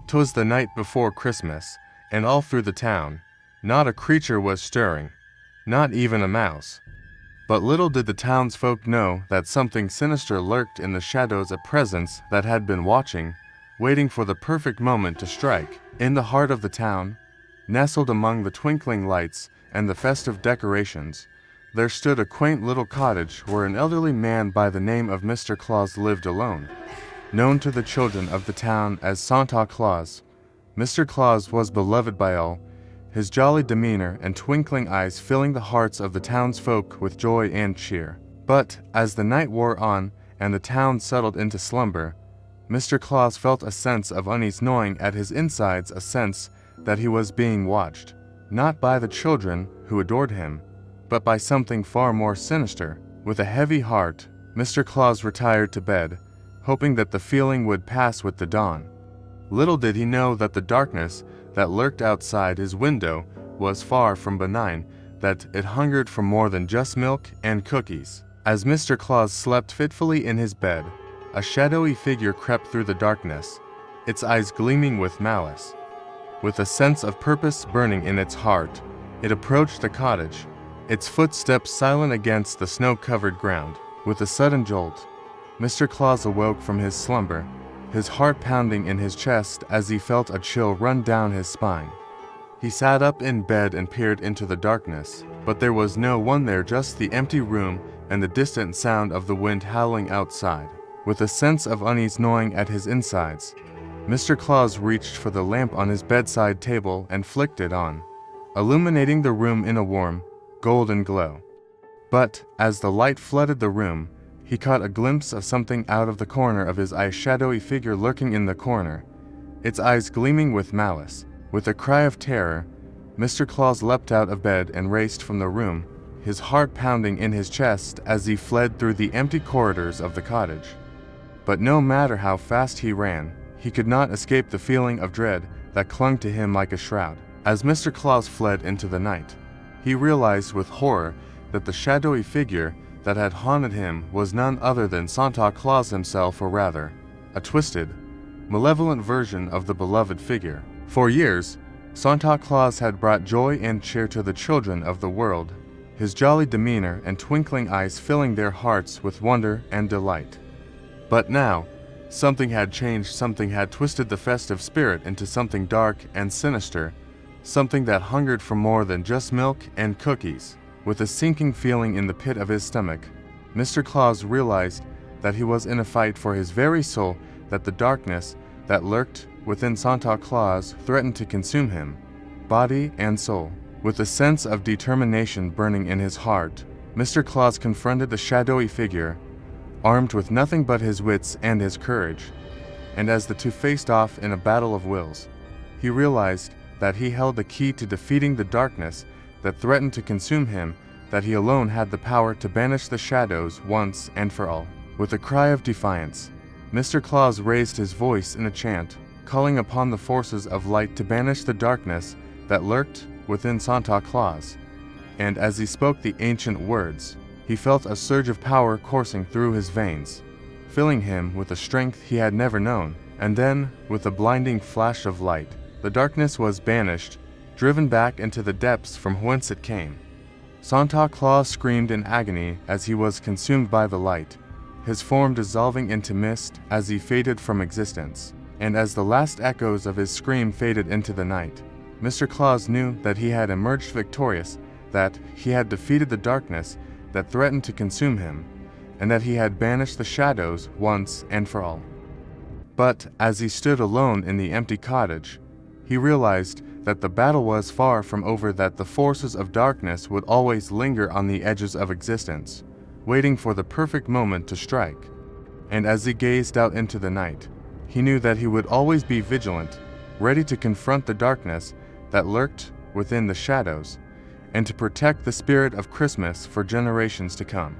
'Twas the night before Christmas, and all through the town, not a creature was stirring, not even a mouse. But little did the townsfolk know that something sinister lurked in the shadows, a presence that had been watching, waiting for the perfect moment to strike. In the heart of the town, nestled among the twinkling lights and the festive decorations, there stood a quaint little cottage where an elderly man by the name of Mr. Claus lived alone. Known to the children of the town as Santa Claus, Mr. Claus was beloved by all, his jolly demeanor and twinkling eyes filling the hearts of the townsfolk with joy and cheer. But as the night wore on and the town settled into slumber, Mr. Claus felt a sense of unease gnawing at his insides, a sense that he was being watched, not by the children who adored him, but by something far more sinister. With a heavy heart, Mr. Claus retired to bed, hoping that the feeling would pass with the dawn. Little did he know that the darkness that lurked outside his window was far from benign, that it hungered for more than just milk and cookies. As Mr. Claus slept fitfully in his bed, a shadowy figure crept through the darkness, its eyes gleaming with malice. With a sense of purpose burning in its heart, it approached the cottage, its footsteps silent against the snow-covered ground. With a sudden jolt, Mr. Claus awoke from his slumber, his heart pounding in his chest as he felt a chill run down his spine. He sat up in bed and peered into the darkness, but there was no one there, just the empty room and the distant sound of the wind howling outside. With a sense of unease gnawing at his insides, Mr. Claus reached for the lamp on his bedside table and flicked it on, illuminating the room in a warm, golden glow. But as the light flooded the room, he caught a glimpse of something out of the corner of his eye, a shadowy figure lurking in the corner, its eyes gleaming with malice. With a cry of terror, Mr. Claus leapt out of bed and raced from the room, his heart pounding in his chest as he fled through the empty corridors of the cottage. But no matter how fast he ran, he could not escape the feeling of dread that clung to him like a shroud. As Mr. Claus fled into the night, he realized with horror that the shadowy figure that had haunted him was none other than Santa Claus himself, or rather, a twisted, malevolent version of the beloved figure. For years, Santa Claus had brought joy and cheer to the children of the world, his jolly demeanor and twinkling eyes filling their hearts with wonder and delight. But now, something had changed, something had twisted the festive spirit into something dark and sinister, something that hungered for more than just milk and cookies. With a sinking feeling in the pit of his stomach, Mr. Claus realized that he was in a fight for his very soul, that the darkness that lurked within Santa Claus threatened to consume him, body and soul. With a sense of determination burning in his heart, Mr. Claus confronted the shadowy figure, armed with nothing but his wits and his courage. And as the two faced off in a battle of wills, he realized that he held the key to defeating the darkness that threatened to consume him, that he alone had the power to banish the shadows once and for all. With a cry of defiance, Mr. Claus raised his voice in a chant, calling upon the forces of light to banish the darkness that lurked within Santa Claus. And as he spoke the ancient words, he felt a surge of power coursing through his veins, filling him with a strength he had never known. And then, with a blinding flash of light, the darkness was banished, driven back into the depths from whence it came. Santa Claus screamed in agony as he was consumed by the light, his form dissolving into mist as he faded from existence. And as the last echoes of his scream faded into the night, Mr. Claus knew that he had emerged victorious, that he had defeated the darkness that threatened to consume him, and that he had banished the shadows once and for all. But as he stood alone in the empty cottage, he realized that the battle was far from over, that the forces of darkness would always linger on the edges of existence, waiting for the perfect moment to strike. And as he gazed out into the night, he knew that he would always be vigilant, ready to confront the darkness that lurked within the shadows, and to protect the spirit of Christmas for generations to come.